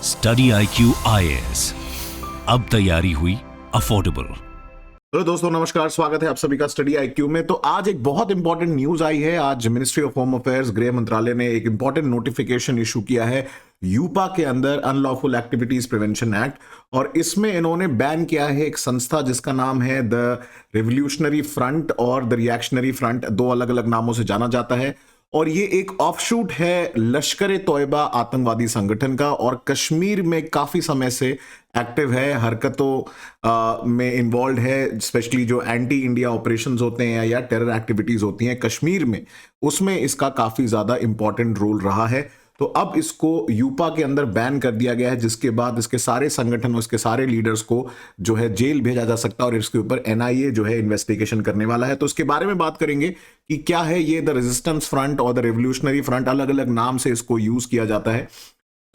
Study IQ IAS, अब तैयारी हुई अफोर्डेबल। हेलो दोस्तों, नमस्कार। स्वागत है आप सभी का स्टडी IQ में। तो आज एक बहुत इंपॉर्टेंट न्यूज आई है। आज मिनिस्ट्री ऑफ होम अफेयर्स, गृह मंत्रालय ने एक इंपॉर्टेंट नोटिफिकेशन इशू किया है यूपा के अंदर, अनलॉफुल एक्टिविटीज प्रिवेंशन एक्ट। और इसमें इन्होंने बैन किया है एक संस्था जिसका नाम है द रिवोल्यूशनरी फ्रंट और द रिएक्शनरी फ्रंट, दो अलग अलग नामों से जाना जाता है। और ये एक ऑफशूट है लश्कर ए तोयबा आतंकवादी संगठन का, और कश्मीर में काफी समय से एक्टिव है, हरकतों में इन्वॉल्व है। स्पेशली जो एंटी इंडिया ऑपरेशंस होते हैं या टेरर एक्टिविटीज होती हैं कश्मीर में, उसमें इसका काफी ज्यादा इंपॉर्टेंट रोल रहा है। तो अब इसको यूपा के अंदर बैन कर दिया गया है, जिसके बाद इसके सारे संगठन और इसके सारे लीडर्स को जो है जेल भेजा जा सकता है, और इसके ऊपर NIA जो है इन्वेस्टिगेशन करने वाला है। तो इसके बारे में बात करेंगे कि क्या है ये द रेजिस्टेंस फ्रंट और द रिवोल्यूशनरी फ्रंट, अलग अलग नाम से इसको यूज किया जाता है।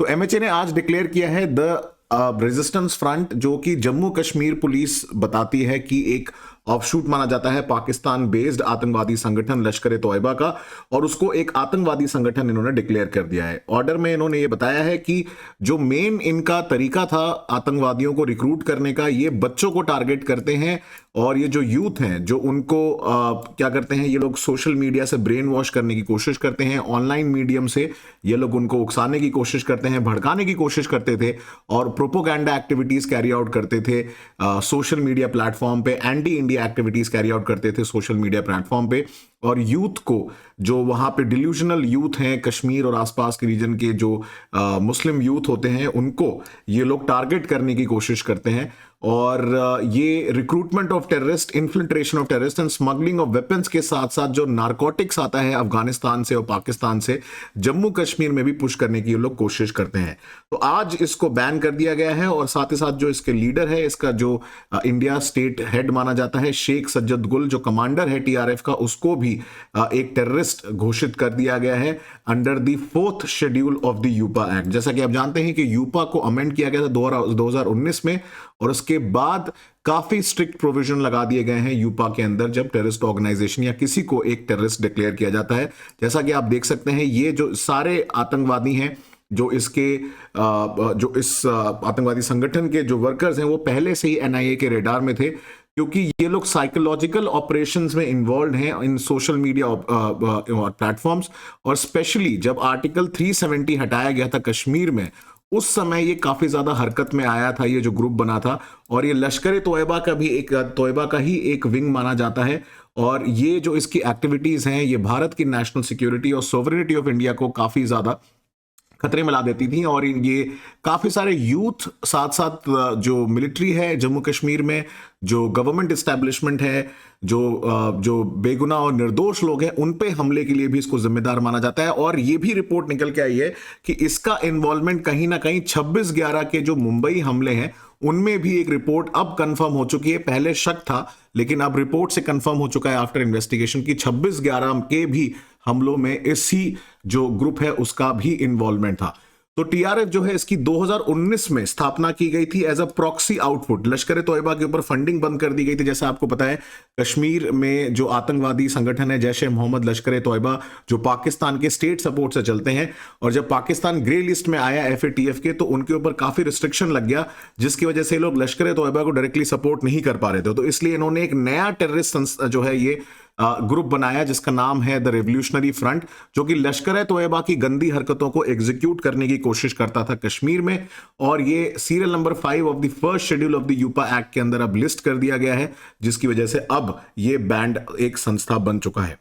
तो MHA ने आज डिक्लेयर किया है द रेजिस्टेंस फ्रंट, जो कि जम्मू कश्मीर पुलिस बताती है कि एक ऑफशूट माना जाता है पाकिस्तान बेस्ड आतंकवादी संगठन लश्कर ए तोयबा का, और उसको एक आतंकवादी संगठन इन्होंने डिक्लेयर कर दिया है। ऑर्डर में इन्होंने ये बताया है कि जो मेन इनका तरीका था आतंकवादियों को रिक्रूट करने का, ये बच्चों को टारगेट करते हैं। और ये जो यूथ हैं, जो उनको क्या करते हैं, ये लोग सोशल मीडिया से ब्रेन वॉश करने की कोशिश करते हैं, ऑनलाइन मीडियम से ये लोग उनको उकसाने की कोशिश करते हैं, भड़काने की कोशिश करते थे, और प्रोपोगेंडा एक्टिविटीज कैरी आउट करते थे सोशल मीडिया प्लेटफॉर्म पे, anti India activities carry out करते थे सोशल मीडिया प्लेटफॉर्म पे। और यूथ को, जो वहां पे डिल्यूजनल यूथ हैं कश्मीर और आसपास के रीजन के जो मुस्लिम यूथ होते हैं, उनको ये लोग टारगेट करने की कोशिश करते हैं। और ये recruitment of terrorist, infiltration of terrorist and smuggling of weapons के साथ साथ जो नारकोटिक्स आता है अफगानिस्तान से और पाकिस्तान से, जम्मू कश्मीर में भी पुश करने की ये लोग कोशिश करते हैं। तो आज इसको बैन कर दिया गया है। और साथ ही साथ जो इसके लीडर है, इसका जो इंडिया स्टेट हेड माना जाता है शेख सज्जद गुल, जो कमांडर है TRF का, उसको भी एक टेररिस्ट घोषित कर दिया गया है under the 4th schedule of the UAPA act. जैसा कि आप जानते हैं कि यूपा को अमेंड किया गया था 2019 में, और उसके बाद काफी स्ट्रिक्ट प्रोविजन लगा दिए गए हैं यूपा के अंदर जब टेररिस्ट ऑर्गेनाइजेशन या किसी को एक टेररिस्ट डिक्लेयर किया जाता है। जैसा कि आप देख सकते हैं, ये जो सारे आतंकवादी हैं, जो इस आतंकवादी संगठन के जो वर्कर्स हैं, वो पहले से ही NIA के रेडार में थे, क्योंकि ये लोग साइकोलॉजिकल ऑपरेशंस में इन्वॉल्व हैं इन सोशल मीडिया प्लेटफॉर्म्स। और स्पेशली जब आर्टिकल 370 हटाया गया था कश्मीर में, उस समय ये काफी ज्यादा हरकत में आया था, ये जो ग्रुप बना था। और ये लश्कर ए तोयबा का भी तोयबा का ही एक विंग माना जाता है। और ये जो इसकी एक्टिविटीज हैं, ये भारत की नेशनल सिक्योरिटी और सोवरेनिटी ऑफ इंडिया को काफी ज्यादा खतरे में ला देती थी। और ये काफी सारे यूथ, साथ साथ जो मिलिट्री है जम्मू कश्मीर में, जो गवर्नमेंट एस्टैब्लिशमेंट है, जो बेगुनाह और निर्दोष लोग हैं, उन पे हमले के लिए भी इसको जिम्मेदार माना जाता है। और ये भी रिपोर्ट निकल के आई है कि इसका इन्वॉल्वमेंट कहीं ना कहीं 26/11 के जो मुंबई हमले हैं, उनमें भी एक रिपोर्ट अब कंफर्म हो चुकी है। पहले शक था, लेकिन अब रिपोर्ट से कंफर्म हो चुका है आफ्टर इन्वेस्टिगेशन की 26/11 के भी हमलों में इसी जो ग्रुप है उसका भी इन्वॉल्वमेंट था। तो TRF जो है, इसकी 2019 में स्थापना की गई थी एज अ प्रॉक्सी आउटपुट। लश्कर ए तोयबा के ऊपर फंडिंग बंद कर दी गई थी। जैसा आपको पता है, कश्मीर में जो आतंकवादी संगठन है जैश ए मोहम्मद, लश्कर ए तोयबा, जो पाकिस्तान के स्टेट सपोर्ट से चलते हैं, और जब पाकिस्तान ग्रे लिस्ट में आया FATF के, तो उनके ऊपर काफी रिस्ट्रिक्शन लग गया, जिसकी वजह से लोग लश्कर ए तोयबा को डायरेक्टली सपोर्ट नहीं कर पा रहे थे। तो इसलिए इन्होंने एक नया टेररिस्ट जो है ये ग्रुप बनाया, जिसका नाम है द रिवोल्यूशनरी फ्रंट, जो कि लश्कर ए तोयबा की गंदी हरकतों को एग्जीक्यूट करने की कोशिश करता था कश्मीर में। और ये serial number 5 of the 1st schedule of the UAPA act के अंदर अब लिस्ट कर दिया गया है, जिसकी वजह से अब ये बैंड एक संस्था बन चुका है।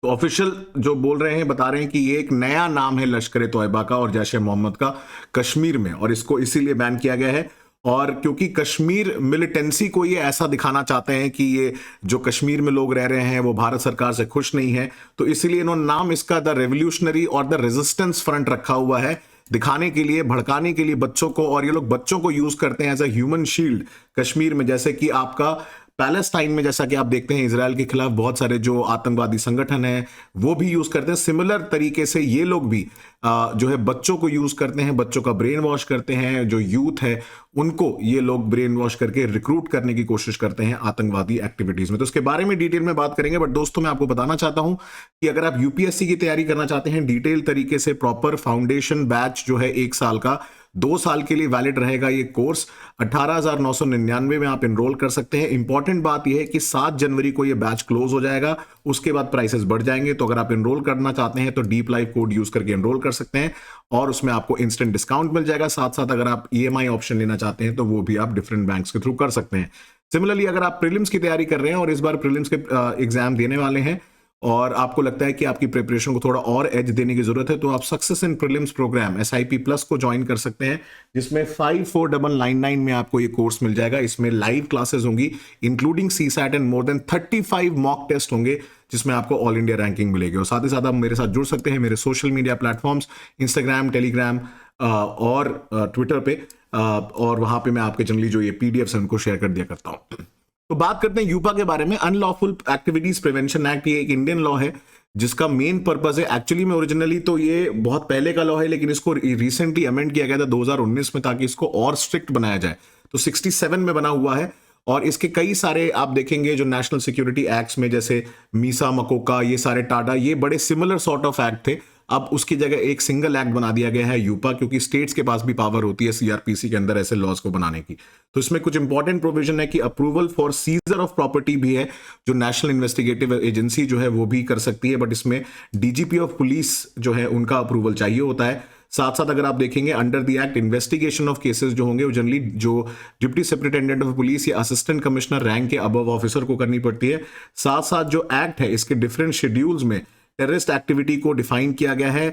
तो ऑफिशियल जो बोल रहे हैं, बता रहे हैं कि ये एक नया नाम है लश्कर ए तोयबा का और जैश ए मोहम्मद का कश्मीर में, और इसको इसीलिए बैन किया गया है। और क्योंकि कश्मीर मिलिटेंसी को ये ऐसा दिखाना चाहते हैं कि ये जो कश्मीर में लोग रह रहे हैं वो भारत सरकार से खुश नहीं है, तो इसीलिए इन्होंने नाम इसका द रेवोल्यूशनरी और द रेजिस्टेंस फ्रंट रखा हुआ है, दिखाने के लिए, भड़काने के लिए बच्चों को। और ये लोग बच्चों को यूज करते हैं as a human shield Kashmir में। जैसे कि आपका पैलेस्टाइन में, जैसा कि आप देखते हैं, इजराइल के खिलाफ बहुत सारे जो आतंकवादी संगठन हैं वो भी यूज करते हैं। सिमिलर तरीके से ये लोग भी जो है बच्चों को यूज करते हैं, बच्चों का ब्रेन वॉश करते हैं। जो यूथ है उनको ये लोग ब्रेन वॉश करके रिक्रूट करने की कोशिश करते हैं आतंकवादी एक्टिविटीज में। तो इसके बारे में डिटेल में बात करेंगे। बट दोस्तों, मैं आपको बताना चाहता हूं कि अगर आप यूपीएससी की तैयारी करना चाहते हैं डिटेल तरीके से, प्रॉपर फाउंडेशन बैच जो है 1 साल का, 2 साल के लिए वैलिड रहेगा ये कोर्स। 18,999 में आप एनरोल कर सकते हैं। इंपॉर्टेंट बात यह है कि 7 जनवरी को ये बैच क्लोज हो जाएगा, उसके बाद प्राइसेस बढ़ जाएंगे। तो अगर आप एनरोल करना चाहते हैं तो डीप लाइव कोड यूज करके एनरोल कर सकते हैं और उसमें आपको इंस्टेंट डिस्काउंट मिल जाएगा। साथ साथ अगर आप EMI ऑप्शन लेना चाहते हैं तो वो भी आप डिफरेंट बैंक्स के थ्रू कर सकते हैं। सिमिलरली अगर आप प्रीलिम्स की तैयारी कर रहे हैं और इस बार प्रीलिम्स के एग्जाम देने वाले हैं और आपको लगता है कि आपकी प्रिपरेशन को थोड़ा और एज देने की जरूरत है, तो आप success in prelims programme SIP plus को ज्वाइन कर सकते हैं, जिसमें 54999 में आपको ये कोर्स मिल जाएगा। इसमें लाइव क्लासेस होंगी including CSAT and more than 35 mock test होंगे, जिसमें आपको ऑल इंडिया रैंकिंग मिलेगी। और साथ ही साथ आप मेरे साथ जुड़ सकते हैं मेरे social media platforms Instagram, Telegram और ट्विटर पे, और वहां पे मैं आपके जनरली जो ये PDFs हैं उनको शेयर कर दिया करता हूं। तो बात करते हैं यूपा के बारे में। अनलॉफुल एक्टिविटीज प्रिवेंशन एक्ट, ये एक इंडियन लॉ है जिसका मेन पर्पस है, एक्चुअली में ओरिजिनली तो ये बहुत पहले का लॉ है, लेकिन इसको रिसेंटली अमेंड किया गया था 2019 में, ताकि इसको और स्ट्रिक्ट बनाया जाए। तो 67 में बना हुआ है और इसके कई सारे आप देखेंगे जो नेशनल सिक्योरिटी एक्ट्स में, जैसे मीसा मकोका, ये सारे टाटा, ये बड़े सिमिलर सॉर्ट ऑफ एक्ट थे। अब उसकी जगह एक सिंगल एक्ट बना दिया गया है यूपा, क्योंकि स्टेट्स के पास भी पावर होती है CRPC के अंदर ऐसे लॉज को बनाने की। तो इसमें कुछ इंपॉर्टेंट प्रोविजन है कि approval for scissor of property भी है, जो नेशनल इन्वेस्टिगेटिव एजेंसी जो है वो भी कर सकती है, बट इसमें DGP ऑफ पुलिस जो है उनका अप्रूवल चाहिए होता है। साथ साथ अगर आप देखेंगे under the act investigation of cases जो होंगे वो जनरली जो डिप्टी सुपरिटेंडेंट ऑफ पुलिस या असिस्टेंट कमिश्नर रैंक के अबव ऑफिसर को करनी पड़ती है। साथ साथ जो एक्ट है इसके डिफरेंट शेड्यूल्स में टेररिस्ट एक्टिविटी को डिफाइन किया गया है,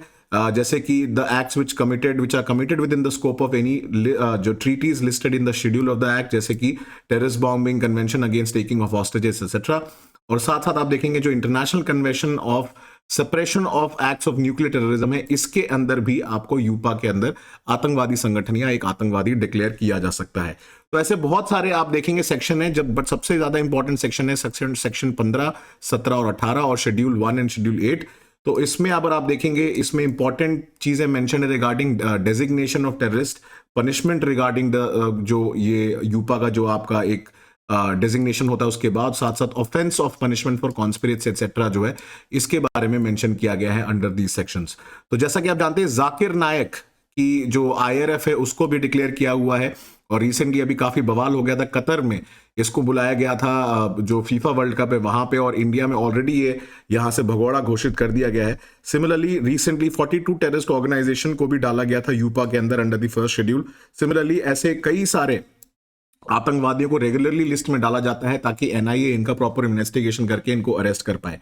जैसे कि the acts which are committed within the scope of any जो treaties listed in the schedule of the act, जैसे कि terrorist bombing, convention against taking of hostages etcetera. और साथ साथ आप देखेंगे जो international convention of suppression of acts of nuclear terrorism है, इसके अंदर भी आपको यूपा के अंदर आतंकवादी संगठन या एक आतंकवादी डिक्लेयर किया जा सकता है। तो ऐसे बहुत सारे आप देखेंगे सेक्शन है, जब बट सबसे ज्यादा इंपॉर्टेंट सेक्शन है सेक्शन 15, 17 और 18 और शेड्यूल 1 एंड शेड्यूल 8। तो इसमें अगर आप देखेंगे इसमें इंपॉर्टेंट चीजें मेंशन है regarding designation of terrorist, punishment regarding the जो ये यूपा का जो आपका एक डेजिग्नेशन होता है, उसके बाद साथ साथ offence of punishment for conspiracy etcetera जो है इसके बारे में मेंशन किया गया है अंडर दीज सेक्शंस। तो जैसा कि आप जानते हैं जाकिर नायक की जो IRF है उसको भी डिक्लेयर किया हुआ है, और रिसेंटली अभी काफी बवाल हो गया था, कतर में इसको बुलाया गया था जो फीफा वर्ल्ड कप है वहां पे, और इंडिया में ऑलरेडी ये यहां से भगोड़ा घोषित कर दिया गया है। सिमिलरली रिसेंटली 42 टेररिस्ट ऑर्गेनाइजेशन को भी डाला गया था यूपा के अंदर under the first schedule. Similarly ऐसे कई सारे आतंकवादियों को रेगुलरली लिस्ट में डाला जाता है ताकि NIA इनका प्रॉपर इन्वेस्टिगेशन करके इनको अरेस्ट कर पाए।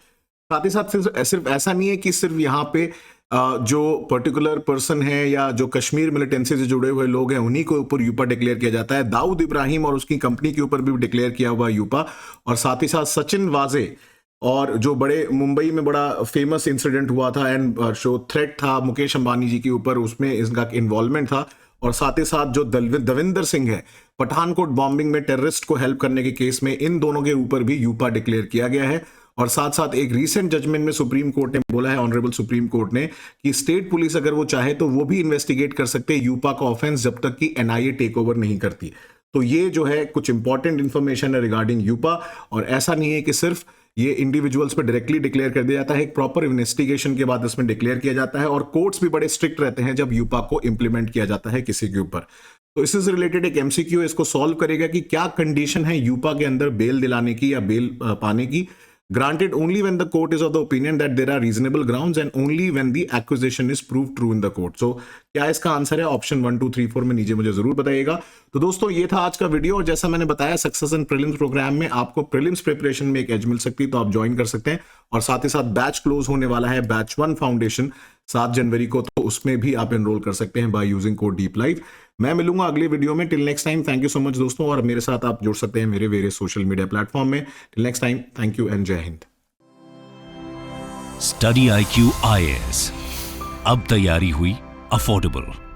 साथ ही साथ सिर्फ ऐसा नहीं है कि सिर्फ यहाँ पे जो पर्टिकुलर पर्सन है या जो कश्मीर मिलिटेंसी से जुड़े हुए लोग हैं उन्हीं के ऊपर यूपा डिक्लेयर किया जाता है, दाऊद इब्राहिम और उसकी कंपनी के ऊपर भी डिक्लेयर किया हुआ यूपा। और साथ ही साथ सचिन वाजे और जो बड़े मुंबई में बड़ा फेमस इंसिडेंट हुआ था एंड जो थ्रेट था मुकेश अंबानी जी के ऊपर, उसमें इसका इन्वॉल्वमेंट था। और साथ ही साथ जो दविंदर सिंह है पठानकोट बॉम्बिंग में टेररिस्ट को हेल्प करने के केस में, इन दोनों के ऊपर भी यूपा डिक्लेयर किया गया है। और साथ साथ एक रीसेंट जजमेंट में सुप्रीम कोर्ट ने बोला है, ऑनरेबल सुप्रीम कोर्ट ने, कि स्टेट पुलिस अगर वो चाहे तो वो भी इन्वेस्टिगेट कर सकते हैं यूपा का ऑफेंस जब तक कि NIA टेक ओवर नहीं करती। तो ये जो है कुछ इंपॉर्टेंट इंफॉर्मेशन है रिगार्डिंग यूपा, और ऐसा नहीं है कि सिर्फ ये इंडिविजुअल्स पे डायरेक्टली डिक्लेयर कर दिया जाता है, एक प्रॉपर इन्वेस्टिगेशन के बाद इसमें डिक्लेयर किया जाता है, और कोर्ट्स भी बड़े स्ट्रिक्ट रहते हैं जब यूपा को इंप्लीमेंट किया जाता है किसी के ऊपर। तो इससे रिलेटेड एक MCQ इसको सॉल्व करेगा कि क्या कंडीशन है यूपा के अंदर बेल दिलाने की या बेल पाने की। Granted only when the court is of the opinion that there are reasonable grounds and only when the accusation is proved true in the court. So क्या इसका आंसर है? ऑप्शन 1, 2, 3, 4 में नीचे मुझे जरूर बताइएगा। तो दोस्तों ये था आज का वीडियो, और जैसा मैंने बताया सक्सेस इन प्रीलिम्स प्रोग्राम में आपको प्रीलिम्स प्रिपरेशन में एक एज मिल सकती है, तो आप ज्वाइन कर सकते हैं। और साथ ही साथ बैच क्लोज होने वाला है बैच 1 फाउंडेशन 7 जनवरी को, तो उसमें भी आप एनरोल कर सकते हैं by using code deep live. मैं मिलूंगा अगले वीडियो में। Till next time, thank you so much दोस्तों, और मेरे साथ आप जुड़ सकते हैं मेरे वेरियस सोशल मीडिया प्लेटफॉर्म में। Till next time, thank you and जय हिंद। स्टडी IQ IAS, अब तैयारी हुई अफोर्डेबल।